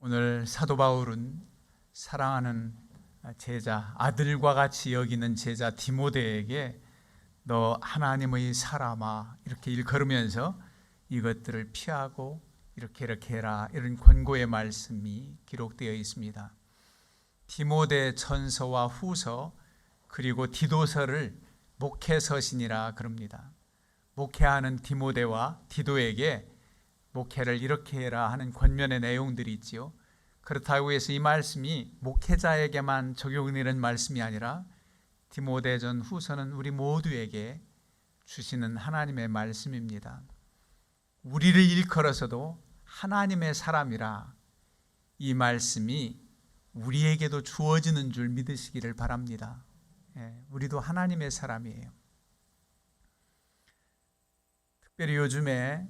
오늘 사도 바울은 사랑하는 제자, 아들과 같이 여기는 제자 디모데에게 너 하나님의 사람아 이렇게 일컬으면서 이것들을 피하고 이렇게 해라 이런 권고의 말씀이 기록되어 있습니다. 디모데 전서와 후서 그리고 디도서를 목회서신이라 그럽니다. 목회하는 디모데와 디도에게 목회를 이렇게 해라 하는 권면의 내용들이 있지요. 그렇다고 해서 이 말씀이 목회자에게만 적용되는 말씀이 아니라 디모데전 후서는 우리 모두에게 주시는 하나님의 말씀입니다. 우리를 일컬어서도 하나님의 사람이라 이 말씀이 우리에게도 주어지는 줄 믿으시기를 바랍니다. 우리도 하나님의 사람이에요. 특별히 요즘에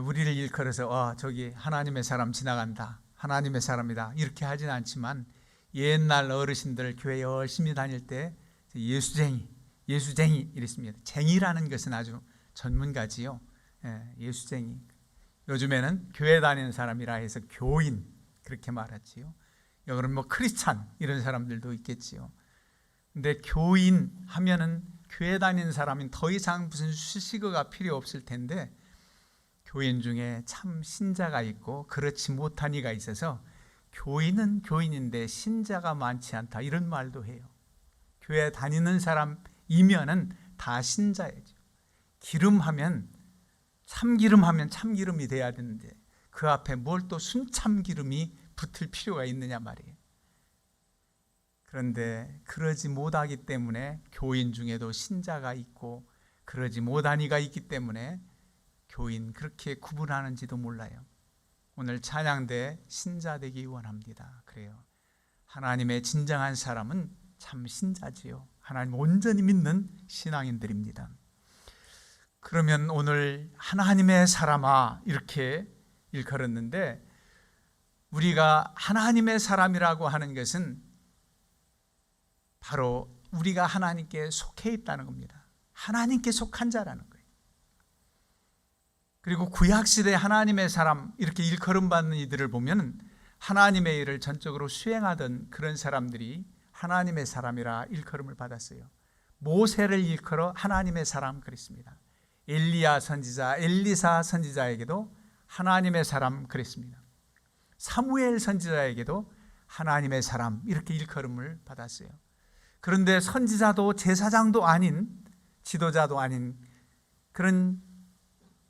우리를 일컬어서 저기 하나님의 사람 지나간다, 하나님의 사람이다 이렇게 하진 않지만 옛날 어르신들 교회 열심히 다닐 때 예수쟁이 이랬습니다. 쟁이라는 것은 아주 전문가지요. 예수쟁이. 요즘에는 교회 다니는 사람이라 해서 교인 그렇게 말하지요. 여기는 뭐 크리스찬 이런 사람들도 있겠지요. 근데 교인 하면은 교회 다니는 사람은 더 이상 무슨 수식어가 필요 없을 텐데 교인 중에 참 신자가 있고 그렇지 못한 이가 있어서 교인은 교인인데 신자가 많지 않다 이런 말도 해요. 교회 다니는 사람이면은 다 신자예요. 기름하면 참기름하면 참기름이 돼야 되는데 그 앞에 뭘 또 순참기름이 붙을 필요가 있느냐 말이에요. 그런데 그러지 못하기 때문에 교인 중에도 신자가 있고 그러지 못한 이가 있기 때문에 교인 그렇게 구분하는지도 몰라요. 오늘 찬양대 신자 되기 원합니다. 그래요. 하나님의 진정한 사람은 참 신자지요. 하나님 온전히 믿는 신앙인들입니다. 그러면 오늘 하나님의 사람아 이렇게 일컬었는데 우리가 하나님의 사람이라고 하는 것은 바로 우리가 하나님께 속해 있다는 겁니다. 하나님께 속한 자라는 거예요. 그리고 구약시대 하나님의 사람 이렇게 일컬음 받는 이들을 보면 하나님의 일을 전적으로 수행하던 그런 사람들이 하나님의 사람이라 일컬음을 받았어요. 모세를 일컬어 하나님의 사람 그랬습니다. 엘리야 선지자, 엘리사 선지자에게도 하나님의 사람 그랬습니다. 사무엘 선지자에게도 하나님의 사람 이렇게 일컬음을 받았어요. 그런데 선지자도 제사장도 아닌 지도자도 아닌 그런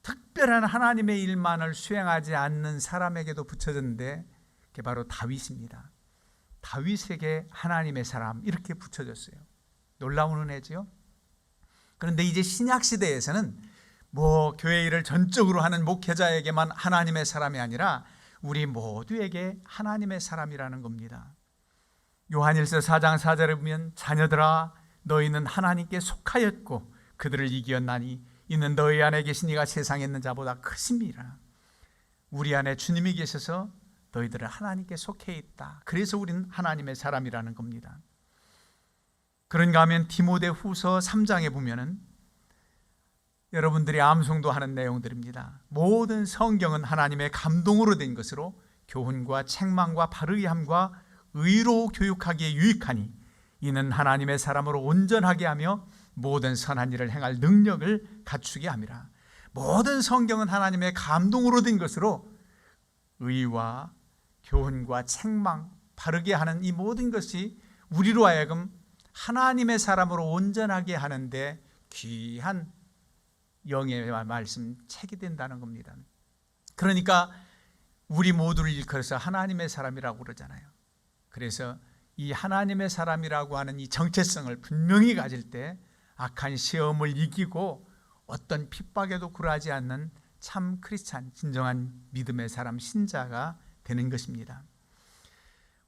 특별한 하나님의 일만을 수행하지 않는 사람에게도 붙여졌는데 그게 바로 다윗입니다. 다윗에게 하나님의 사람 이렇게 붙여졌어요. 놀라운 은혜죠. 그런데 이제 신약시대에서는 교회 일을 전적으로 하는 목회자에게만 하나님의 사람이 아니라 우리 모두에게 하나님의 사람이라는 겁니다. 요한일서 4장 4절에 보면 자녀들아 너희는 하나님께 속하였고 그들을 이기었나니 이는 너희 안에 계신 이가 세상에 있는 자보다 크심이라. 우리 안에 주님이 계셔서 너희들은 하나님께 속해 있다. 그래서 우리는 하나님의 사람이라는 겁니다. 그런가 하면 디모데 후서 3장에 보면은 여러분들이 암송도 하는 내용들입니다. 모든 성경은 하나님의 감동으로 된 것으로 교훈과 책망과 바르게 함과 의로 교육하기에 유익하니 이는 하나님의 사람으로 온전하게 하며 모든 선한 일을 행할 능력을 갖추게 함이라. 모든 성경은 하나님의 감동으로 된 것으로 의와 교훈과 책망, 바르게 하는 이 모든 것이 우리로 하여금 하나님의 사람으로 온전하게 하는데 귀한 영의 말씀 책이 된다는 겁니다. 그러니까 우리 모두를 일컬어서 하나님의 사람이라고 그러잖아요. 그래서 이 하나님의 사람이라고 하는 이 정체성을 분명히 가질 때 악한 시험을 이기고 어떤 핍박에도 굴하지 않는 참 크리스찬, 진정한 믿음의 사람, 신자가 되는 것입니다.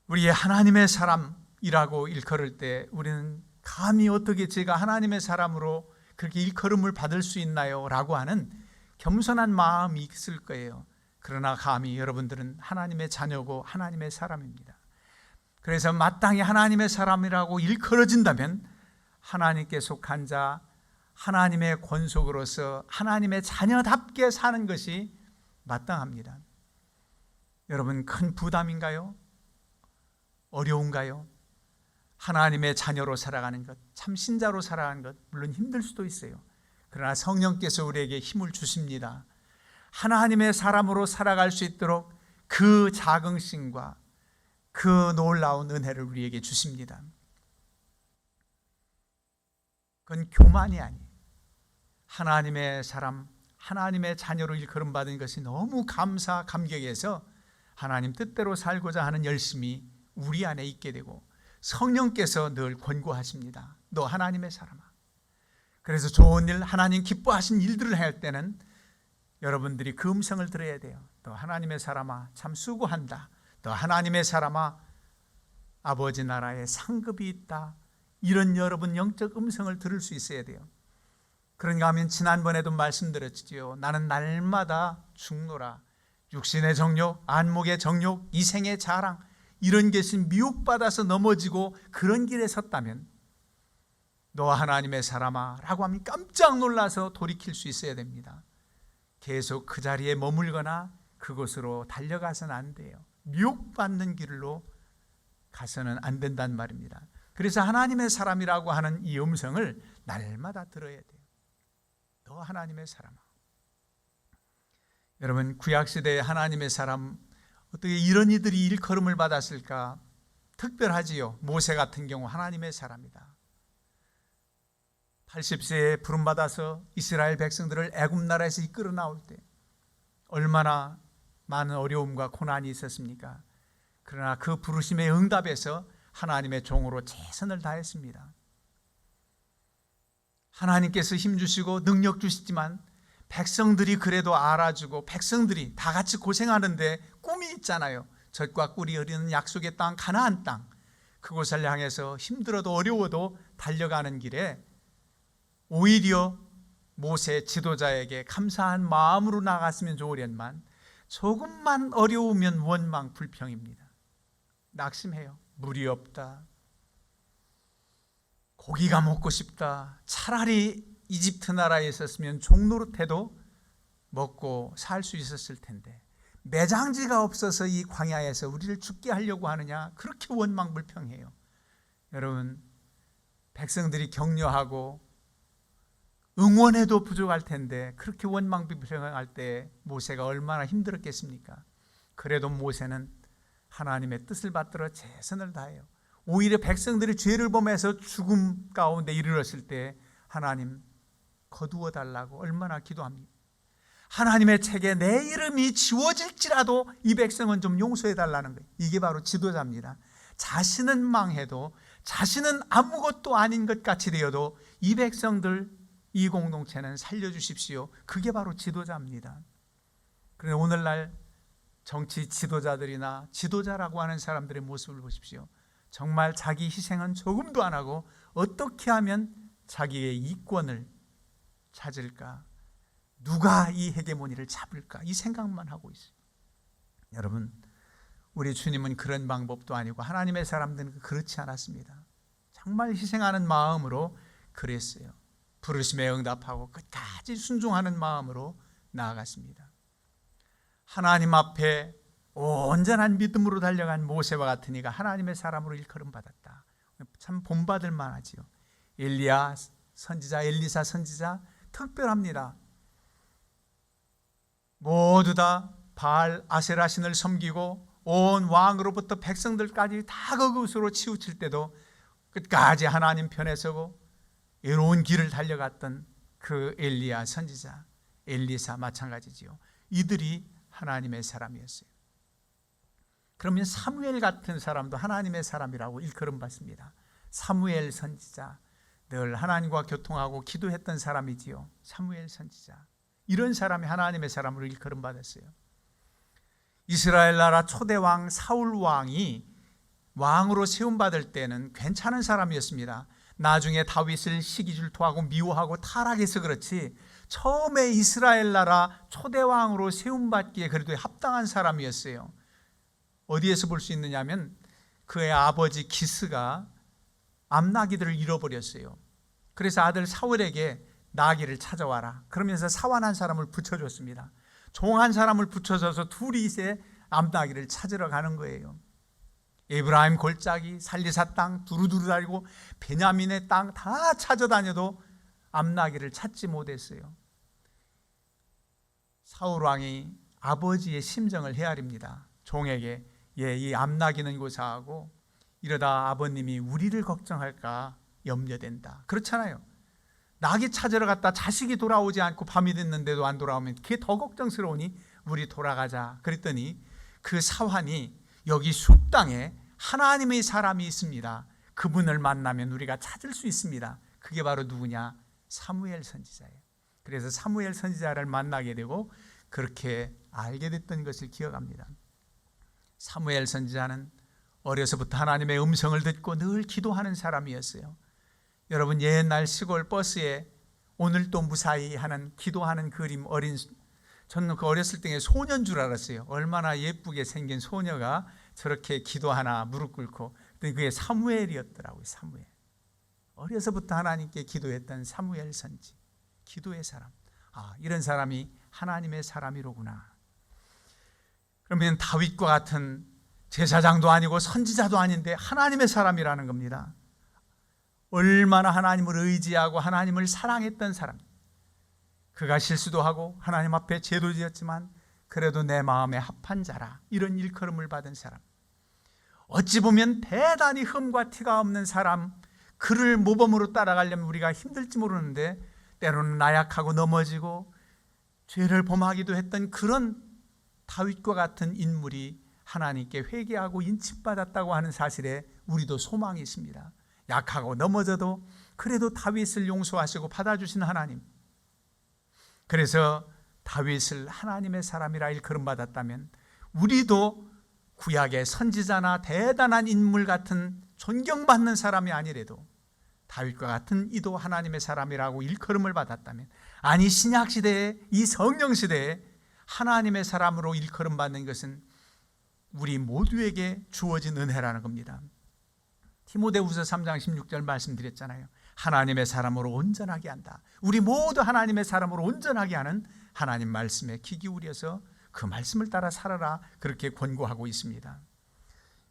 우리의 하나님의 사람이라고 일컬을 때 우리는 감히 어떻게 제가 하나님의 사람으로 그렇게 일컬음을 받을 수 있나요? 라고 하는 겸손한 마음이 있을 거예요. 그러나 감히 여러분들은 하나님의 자녀고 하나님의 사람입니다. 그래서 마땅히 하나님의 사람이라고 일컬어진다면 하나님께 속한 자, 하나님의 권속으로서 하나님의 자녀답게 사는 것이 마땅합니다. 여러분, 큰 부담인가요? 어려운가요? 하나님의 자녀로 살아가는 것, 참 신자로 살아가는 것, 물론 힘들 수도 있어요. 그러나 성령께서 우리에게 힘을 주십니다. 하나님의 사람으로 살아갈 수 있도록 그 자긍심과 그 놀라운 은혜를 우리에게 주십니다. 그건 교만이 아니에요. 하나님의 사람, 하나님의 자녀로 일컬음받은 것이 너무 감격해서 하나님 뜻대로 살고자 하는 열심이 우리 안에 있게 되고 성령께서 늘 권고하십니다. 너 하나님의 사람아. 그래서 좋은 일, 하나님 기뻐하신 일들을 할 때는 여러분들이 그 음성을 들어야 돼요. 너 하나님의 사람아, 참 수고한다. 너 하나님의 사람아, 아버지 나라에 상급이 있다. 이런 여러분 영적 음성을 들을 수 있어야 돼요. 그런가 하면 지난번에도 말씀드렸지요. 나는 날마다 죽노라. 육신의 정욕, 안목의 정욕, 이생의 자랑, 이런 것이 미혹받아서 넘어지고 그런 길에 섰다면 너 하나님의 사람아 라고 하면 깜짝 놀라서 돌이킬 수 있어야 됩니다. 계속 그 자리에 머물거나 그곳으로 달려가서는 안 돼요. 미혹받는 길로 가서는 안 된단 말입니다. 그래서 하나님의 사람이라고 하는 이 음성을 날마다 들어야 돼요. 너 하나님의 사람아. 여러분, 구약시대에 하나님의 사람, 어떻게 이런 이들이 일컬음을 받았을까? 특별하지요. 모세 같은 경우 하나님의 사람이다. 80세에 부름받아서 이스라엘 백성들을 애굽 나라에서 이끌어 나올 때 얼마나 많은 어려움과 고난이 있었습니까? 그러나 그 부르심에 응답해서 하나님의 종으로 최선을 다했습니다. 하나님께서 힘주시고 능력 주시지만 백성들이 그래도 알아주고 백성들이 다 같이 고생하는데 꿈이 있잖아요. 젖과 꿀이 흐르는 약속의 땅, 가나안 땅, 그곳을 향해서 힘들어도 어려워도 달려가는 길에 오히려 모세 지도자에게 감사한 마음으로 나갔으면 좋으련만 조금만 어려우면 원망 불평입니다. 낙심해요. 물이 없다, 고기가 먹고 싶다, 차라리 이집트 나라에 있었으면 종노릇해도 먹고 살 수 있었을 텐데 매장지가 없어서 이 광야에서 우리를 죽게 하려고 하느냐, 그렇게 원망불평해요. 여러분, 백성들이 격려하고 응원해도 부족할 텐데 그렇게 원망불평할 때 모세가 얼마나 힘들었겠습니까? 그래도 모세는 하나님의 뜻을 받들어 최선을 다해요. 오히려 백성들이 죄를 범해서 죽음 가운데 이르렀을 때 하나님 거두어 달라고 얼마나 기도합니다. 하나님의 책에 내 이름이 지워질지라도 이 백성은 좀 용서해 달라는 거예요. 이게 바로 지도자입니다. 자신은 망해도, 자신은 아무것도 아닌 것 같이 되어도 이 백성들, 이 공동체는 살려주십시오. 그게 바로 지도자입니다. 그런데 오늘날 정치 지도자들이나 지도자라고 하는 사람들의 모습을 보십시오. 정말 자기 희생은 조금도 안 하고 어떻게 하면 자기의 이권을 찾을까, 누가 이 헤게모니를 잡을까, 이 생각만 하고 있어요. 여러분, 우리 주님은 그런 방법도 아니고 하나님의 사람들은 그렇지 않았습니다. 정말 희생하는 마음으로 그랬어요. 부르심에 응답하고 끝까지 순종하는 마음으로 나아갔습니다. 하나님 앞에 온전한 믿음으로 달려간 모세와 같은 이가 하나님의 사람으로 일컬음받았다. 참 본받을 만하지요. 엘리야 선지자, 엘리사 선지자 특별합니다. 모두 다 바알 아세라 신을 섬기고 온 왕으로부터 백성들까지 다 그것으로 치우칠 때도 끝까지 하나님 편에 서고 외로운 길을 달려갔던 그 엘리야 선지자, 엘리사 마찬가지지요. 이들이 하나님의 사람이었어요. 그러면 사무엘 같은 사람도 하나님의 사람이라고 일컬음 받습니다. 사무엘 선지자, 늘 하나님과 교통하고 기도했던 사람이지요. 사무엘 선지자, 이런 사람이 하나님의 사람으로 일컬음 받았어요. 이스라엘 나라 초대왕 사울 왕이 왕으로 세움받을 때는 괜찮은 사람이었습니다. 나중에 다윗을 시기질투하고 미워하고 타락해서 그렇지 처음에 이스라엘 나라 초대왕으로 세움받기에 그래도 합당한 사람이었어요. 어디에서 볼 수 있느냐면 그의 아버지 기스가 암나기들을 잃어버렸어요. 그래서 아들 사울에게 나귀를 찾아와라 그러면서 사환 한 사람을 붙여줬습니다. 종 한 사람을 붙여줘서 둘이 이제 암나기를 찾으러 가는 거예요. 에브라임 골짜기, 살리사 땅, 두루두루 다니고 베냐민의 땅 다 찾아다녀도 암나기를 찾지 못했어요. 사울 왕이 아버지의 심정을 헤아립니다. 종에게 이 암나기는 고사하고 이러다 아버님이 우리를 걱정할까 염려된다. 그렇잖아요. 나귀 찾으러 갔다 자식이 돌아오지 않고 밤이 됐는데도 안 돌아오면 그게 더 걱정스러우니 우리 돌아가자. 그랬더니 그 사환이 여기 숲 땅에 하나님의 사람이 있습니다. 그분을 만나면 우리가 찾을 수 있습니다. 그게 바로 누구냐? 사무엘 선지자예요. 그래서 사무엘 선지자를 만나게 되고 그렇게 알게 됐던 것을 기억합니다. 사무엘 선지자는 어려서부터 하나님의 음성을 듣고 늘 기도하는 사람이었어요. 여러분, 옛날 시골 버스에 오늘도 무사히 하는 기도하는 그림 저는 그 어렸을 때 소녀인 줄 알았어요. 얼마나 예쁘게 생긴 소녀가 저렇게 기도하나 무릎 꿇고. 그게 사무엘이었더라고요. 사무엘. 어려서부터 하나님께 기도했던 사무엘 선지, 기도의 사람. 이런 사람이 하나님의 사람이로구나. 그러면 다윗과 같은 제사장도 아니고 선지자도 아닌데 하나님의 사람이라는 겁니다. 얼마나 하나님을 의지하고 하나님을 사랑했던 사람. 그가 실수도 하고 하나님 앞에 죄도 지었지만 그래도 내 마음에 합한 자라, 이런 일컬음을 받은 사람. 어찌 보면 대단히 흠과 티가 없는 사람, 그를 모범으로 따라가려면 우리가 힘들지 모르는데 때로는 나약하고 넘어지고 죄를 범하기도 했던 그런 다윗과 같은 인물이 하나님께 회개하고 인침받았다고 하는 사실에 우리도 소망이 있습니다. 약하고 넘어져도 그래도 다윗을 용서하시고 받아주신 하나님. 그래서 다윗을 하나님의 사람이라 일컬음받았다면 우리도 구약의 선지자나 대단한 인물 같은 존경받는 사람이 아니래도 다윗과 같은 이도 하나님의 사람이라고 일컬음을 받았다면, 아니 신약시대에 이 성령시대에 하나님의 사람으로 일컬음받는 것은 우리 모두에게 주어진 은혜라는 겁니다. 디모데후서 3장 16절 말씀드렸잖아요. 하나님의 사람으로 온전하게 한다. 우리 모두 하나님의 사람으로 온전하게 하는 하나님 말씀에 귀 기울여서 그 말씀을 따라 살아라, 그렇게 권고하고 있습니다.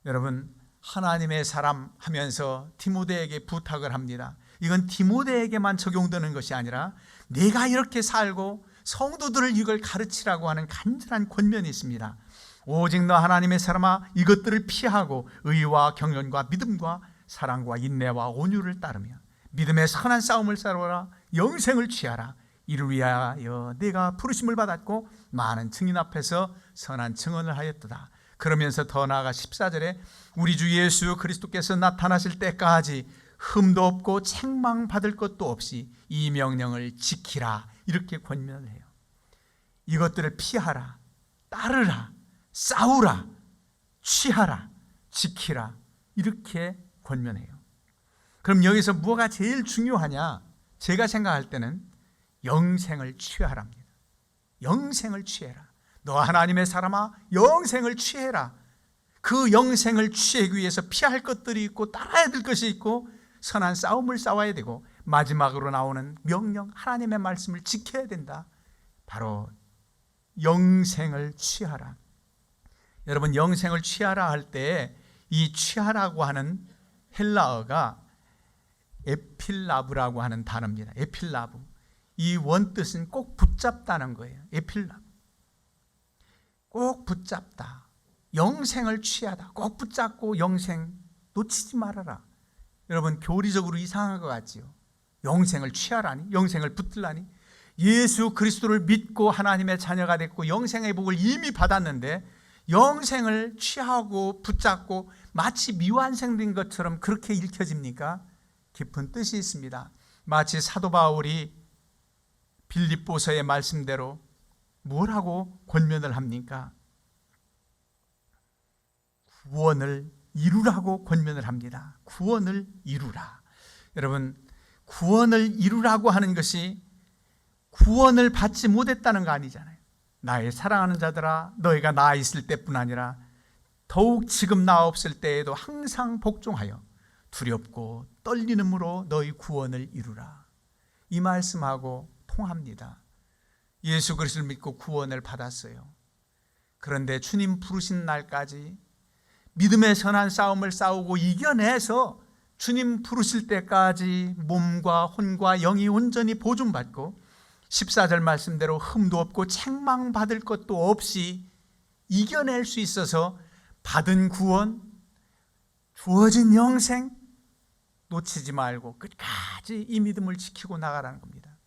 여러분, 하나님의 사람 하면서 디모데에게 부탁을 합니다. 이건 디모데에게만 적용되는 것이 아니라 내가 이렇게 살고 성도들을 이걸 가르치라고 하는 간절한 권면이 있습니다. 오직 너 하나님의 사람아, 이것들을 피하고 의와 경륜과 믿음과 사랑과 인내와 온유를 따르며 믿음의 선한 싸움을 싸워라. 영생을 취하라. 이를 위하여 내가 부르심을 받았고 많은 증인 앞에서 선한 증언을 하였도다. 그러면서 더 나아가 14절에 우리 주 예수 그리스도께서 나타나실 때까지 흠도 없고 책망받을 것도 없이 이 명령을 지키라, 이렇게 권면을 해요. 이것들을 피하라, 따르라, 싸우라, 취하라, 지키라, 이렇게 권면해요. 그럼 여기서 뭐가 제일 중요하냐? 제가 생각할 때는 영생을 취하랍니다. 영생을 취해라. 너 하나님의 사람아, 영생을 취해라. 그 영생을 취하기 위해서 피할 것들이 있고 따라야 될 것이 있고 선한 싸움을 싸워야 되고 마지막으로 나오는 명령, 하나님의 말씀을 지켜야 된다. 바로 영생을 취하라. 여러분, 영생을 취하라 할 때 이 취하라고 하는 헬라어가 에필라브라고 하는 단어입니다. 에필라브. 이 원뜻은 꼭 붙잡다는 거예요. 에필라브. 꼭 붙잡다. 영생을 취하다. 꼭 붙잡고 영생 놓치지 말아라. 여러분, 교리적으로 이상한 것 같지요. 영생을 취하라니, 영생을 붙들라니. 예수 그리스도를 믿고 하나님의 자녀가 됐고 영생의 복을 이미 받았는데 영생을 취하고 붙잡고 마치 미완성된 것처럼 그렇게 읽혀집니까? 깊은 뜻이 있습니다. 마치 사도 바울이 빌립보서의 말씀대로 뭐라고 권면을 합니까? 구원을 이루라고 권면을 합니다. 구원을 이루라. 여러분, 구원을 이루라고 하는 것이 구원을 받지 못했다는 거 아니잖아요. 나의 사랑하는 자들아, 너희가 나 있을 때뿐 아니라 더욱 지금 나 없을 때에도 항상 복종하여 두렵고 떨리는으로 너희 구원을 이루라. 이 말씀하고 통합니다. 예수 그리스도를 믿고 구원을 받았어요. 그런데 주님 부르신 날까지 믿음의 선한 싸움을 싸우고 이겨내서 주님 부르실 때까지 몸과 혼과 영이 온전히 보존받고 14절 말씀대로 흠도 없고 책망받을 것도 없이 이겨낼 수 있어서 받은 구원, 주어진 영생 놓치지 말고 끝까지 이 믿음을 지키고 나가라는 겁니다.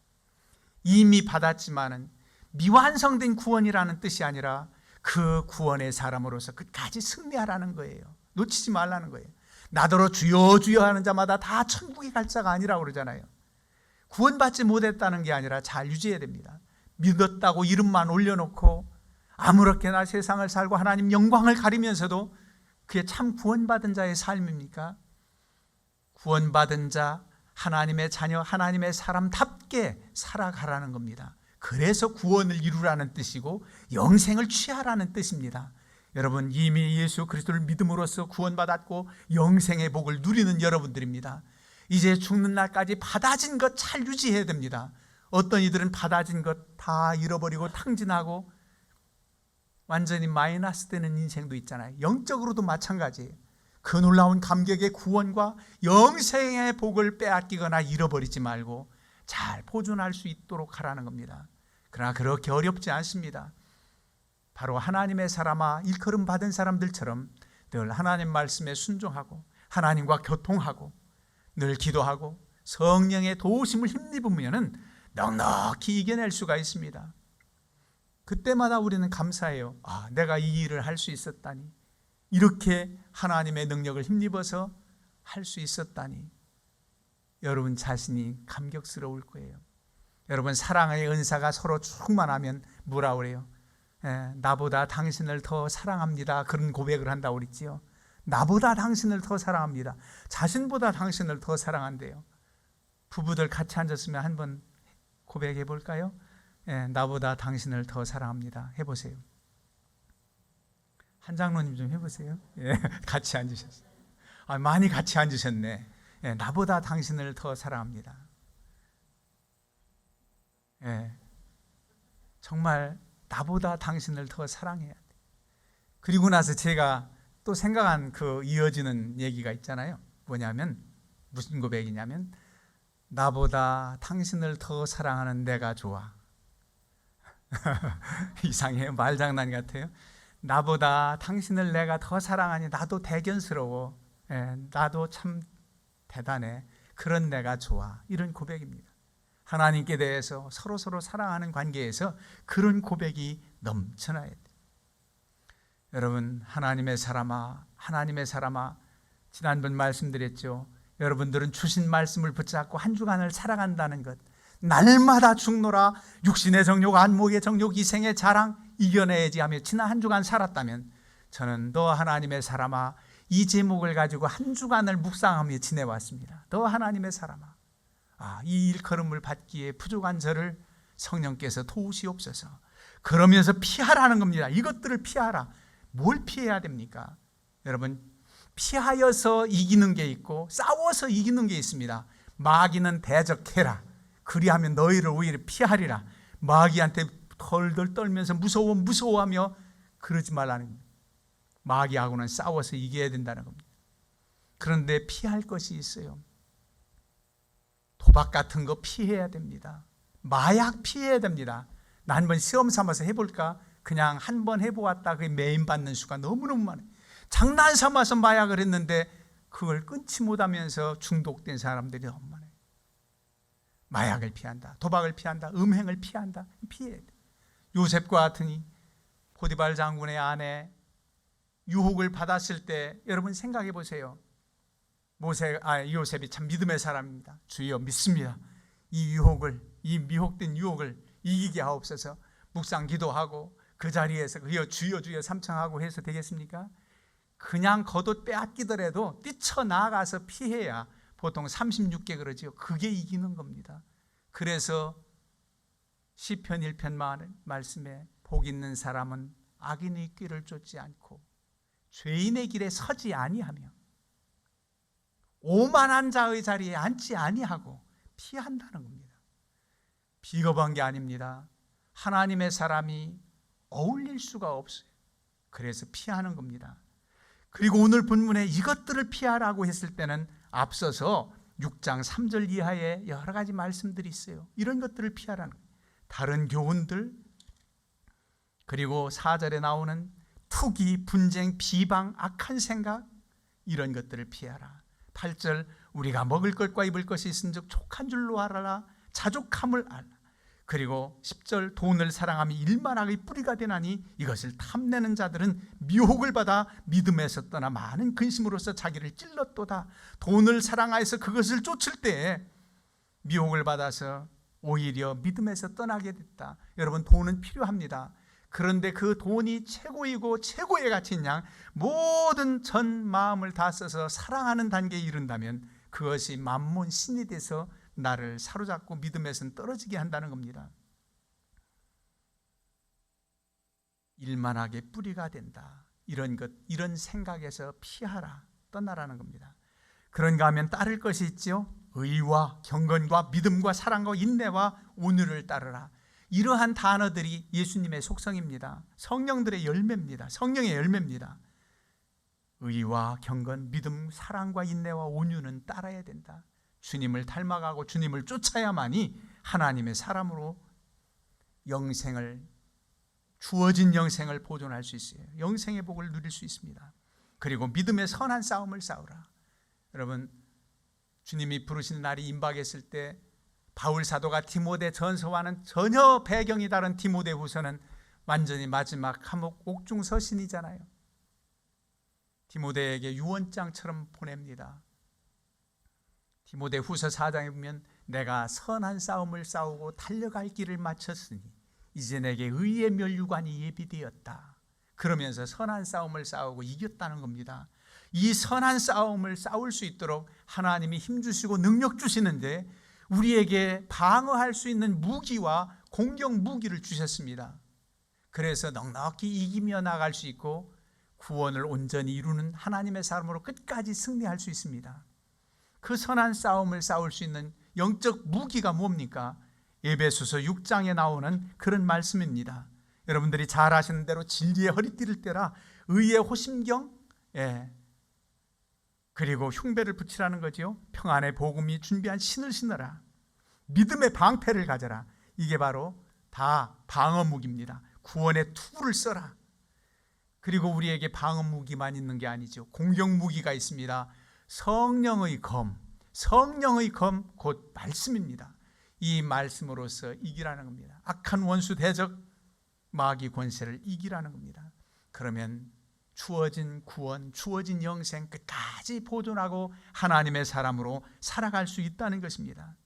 이미 받았지만은 미완성된 구원이라는 뜻이 아니라 그 구원의 사람으로서 끝까지 승리하라는 거예요. 놓치지 말라는 거예요. 나더러 주여 주여 하는 자마다 다 천국에 갈 자가 아니라고 그러잖아요. 구원받지 못했다는 게 아니라 잘 유지해야 됩니다. 믿었다고 이름만 올려놓고 아무렇게나 세상을 살고 하나님 영광을 가리면서도 그게 참 구원받은 자의 삶입니까? 구원받은 자, 하나님의 자녀, 하나님의 사람답게 살아가라는 겁니다. 그래서 구원을 이루라는 뜻이고 영생을 취하라는 뜻입니다. 여러분, 이미 예수 그리스도를 믿음으로써 구원받았고 영생의 복을 누리는 여러분들입니다. 이제 죽는 날까지 받아진 것 잘 유지해야 됩니다. 어떤 이들은 받아진 것 다 잃어버리고 탕진하고 완전히 마이너스 되는 인생도 있잖아요. 영적으로도 마찬가지예요. 그 놀라운 감격의 구원과 영생의 복을 빼앗기거나 잃어버리지 말고 잘 보존할 수 있도록 하라는 겁니다. 그러나 그렇게 어렵지 않습니다. 바로 하나님의 사람아, 일컬음 받은 사람들처럼 늘 하나님 말씀에 순종하고 하나님과 교통하고 늘 기도하고 성령의 도우심을 힘입으면 넉넉히 이겨낼 수가 있습니다. 그때마다 우리는 감사해요. 아, 내가 이 일을 할 수 있었다니, 이렇게 하나님의 능력을 힘입어서 할 수 있었다니, 여러분 자신이 감격스러울 거예요. 여러분, 사랑의 은사가 서로 충만하면 뭐라 그래요? 나보다 당신을 더 사랑합니다. 그런 고백을 한다고 그랬지요. 나보다 당신을 더 사랑합니다. 자신보다 당신을 더 사랑한대요. 부부들 같이 앉았으면 한번 고백해 볼까요? 나보다 당신을 더 사랑합니다. 해보세요. 한 장로님 좀 해보세요. 같이 앉으셨어요. 많이 같이 앉으셨네. 나보다 당신을 더 사랑합니다. 정말 나보다 당신을 더 사랑해야 돼. 그리고 나서 제가 또 생각한 그 이어지는 얘기가 있잖아요. 뭐냐면, 무슨 고백이냐면, 나보다 당신을 더 사랑하는 내가 좋아. 이상해요. 말장난 같아요. 나보다 당신을 내가 더 사랑하니 나도 대견스러워. 나도 참 대단해. 그런 내가 좋아. 이런 고백입니다. 하나님께 대해서 서로 사랑하는 관계에서 그런 고백이 넘쳐나야 돼요. 여러분, 하나님의 사람아, 하나님의 사람아, 지난번 말씀드렸죠. 여러분들은 주신 말씀을 붙잡고 한 주간을 살아간다는 것, 날마다 죽노라, 육신의 정욕, 안목의 정욕, 이생의 자랑 이겨내야지 하며 지난 한 주간 살았다면, 저는 너 하나님의 사람아, 이 제목을 가지고 한 주간을 묵상하며 지내왔습니다. 너 하나님의 사람아, 이 일컬음을 받기에 부족한 저를 성령께서 도우시옵소서. 그러면서 피하라는 겁니다. 이것들을 피하라. 뭘 피해야 됩니까? 여러분, 피하여서 이기는 게 있고 싸워서 이기는 게 있습니다. 마귀는 대적해라. 그리하면 너희를 오히려 피하리라. 마귀한테 덜덜 떨면서 무서워하며 그러지 말라는 겁니다. 마귀하고는 싸워서 이겨야 된다는 겁니다. 그런데 피할 것이 있어요. 도박 같은 거 피해야 됩니다. 마약 피해야 됩니다. 나 한번 시험 삼아서 해볼까? 그냥 한번 해보았다 그게 매인받는 수가 너무너무 많아요. 장난 삼아서 마약을 했는데 그걸 끊지 못하면서 중독된 사람들이 너무 많아요. 마약을 피한다, 도박을 피한다, 음행을 피한다. 피해야 돼. 요셉과 같으니 포디발 장군의 아내 유혹을 받았을 때 여러분 생각해 보세요. 요셉이 참 믿음의 사람입니다. 주여 믿습니다. 이 미혹된 유혹을 이기게 하옵소서. 묵상 기도하고 그 자리에서 주여 주여 삼창하고 해서 되겠습니까? 그냥 겉옷 빼앗기더라도 뛰쳐나가서 피해야 보통 36개 그러지요. 그게 이기는 겁니다. 그래서 시편 1편 말씀에 복 있는 사람은 악인의 길을 쫓지 않고 죄인의 길에 서지 아니하며 오만한 자의 자리에 앉지 아니하고 피한다는 겁니다. 비겁한 게 아닙니다. 하나님의 사람이 어울릴 수가 없어요. 그래서 피하는 겁니다. 그리고 오늘 본문에 이것들을 피하라고 했을 때는 앞서서 6장 3절 이하에 여러 가지 말씀들이 있어요. 이런 것들을 피하라는 거예요. 다른 교훈들, 그리고 4절에 나오는 투기, 분쟁, 비방, 악한 생각, 이런 것들을 피하라. 8절 우리가 먹을 것과 입을 것이 있은즉 족한 줄로 알아라. 자족함을 알라. 그리고 10절 돈을 사랑하며 일만하게 뿌리가 되나니 이것을 탐내는 자들은 미혹을 받아 믿음에서 떠나 많은 근심으로서 자기를 찔렀도다. 돈을 사랑하여서 그것을 쫓을 때 미혹을 받아서 오히려 믿음에서 떠나게 됐다. 여러분, 돈은 필요합니다. 그런데 그 돈이 최고이고 최고의 가치인 양 모든 전 마음을 다 써서 사랑하는 단계에 이른다면 그것이 만몬 신이 돼서 나를 사로잡고 믿음에서는 떨어지게 한다는 겁니다. 일만하게 뿌리가 된다. 이런 생각에서 피하라, 떠나라는 겁니다. 그런가 하면 따를 것이 있지요. 의와 경건과 믿음과 사랑과 인내와 온유를 따르라. 이러한 단어들이 예수님의 속성입니다. 성령들의 열매입니다. 성령의 열매입니다. 의와 경건, 믿음, 사랑과 인내와 온유는 따라야 된다. 주님을 닮아가고 주님을 쫓아야만이 하나님의 사람으로 주어진 영생을 보존할 수 있어요. 영생의 복을 누릴 수 있습니다. 그리고 믿음의 선한 싸움을 싸우라. 여러분, 주님이 부르신 날이 임박했을 때 바울 사도가 디모데 전서와는 전혀 배경이 다른 디모데 후서는 완전히 마지막 감옥 옥중 서신이잖아요. 디모데에게 유언장처럼 보냅니다. 디모데 후서 4장에 보면 내가 선한 싸움을 싸우고 달려갈 길을 마쳤으니 이제 내게 의의 면류관이 예비되었다. 그러면서 선한 싸움을 싸우고 이겼다는 겁니다. 이 선한 싸움을 싸울 수 있도록 하나님이 힘주시고 능력 주시는데 우리에게 방어할 수 있는 무기와 공격 무기를 주셨습니다. 그래서 넉넉히 이기며 나갈 수 있고 구원을 온전히 이루는 하나님의 사람으로 끝까지 승리할 수 있습니다. 그 선한 싸움을 싸울 수 있는 영적 무기가 뭡니까? 에베소서 6장에 나오는 그런 말씀입니다. 여러분들이 잘 아시는 대로 진리의 허리띠를 떼라. 의의 호심경, 그리고 흉배를 붙이라는 거죠. 평안의 복음이 준비한 신을 신어라. 믿음의 방패를 가져라. 이게 바로 다 방어 무기입니다. 구원의 투구를 써라. 그리고 우리에게 방어 무기만 있는 게 아니죠. 공격 무기가 있습니다. 성령의 검 곧 말씀입니다. 이 말씀으로서 이기라는 겁니다. 악한 원수 대적 마귀 권세를 이기라는 겁니다. 그러면 주어진 구원, 주어진 영생 끝까지 보존하고 하나님의 사람으로 살아갈 수 있다는 것입니다.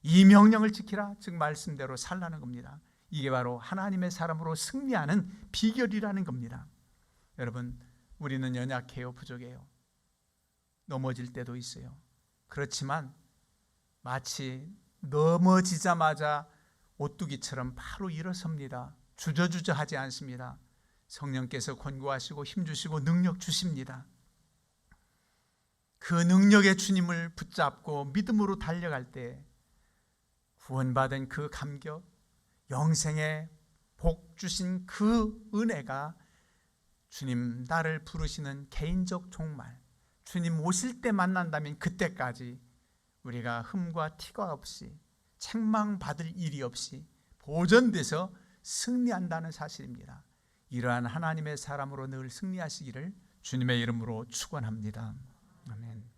이 명령을 지키라, 즉 말씀대로 살라는 겁니다. 이게 바로 하나님의 사람으로 승리하는 비결이라는 겁니다. 여러분, 우리는 연약해요, 부족해요. 넘어질 때도 있어요. 그렇지만 마치 넘어지자마자 오뚜기처럼 바로 일어섭니다. 주저주저 하지 않습니다. 성령께서 권고하시고 힘주시고 능력 주십니다. 그 능력의 주님을 붙잡고 믿음으로 달려갈 때 구원받은 그 감격, 영생의 복 주신 그 은혜가 주님 나를 부르시는 개인적 종말, 주님 오실 때 만난다면 그때까지 우리가 흠과 티가 없이 책망받을 일이 없이 보존돼서 승리한다는 사실입니다. 이러한 하나님의 사람으로 늘 승리하시기를 주님의 이름으로 축원합니다. 아멘.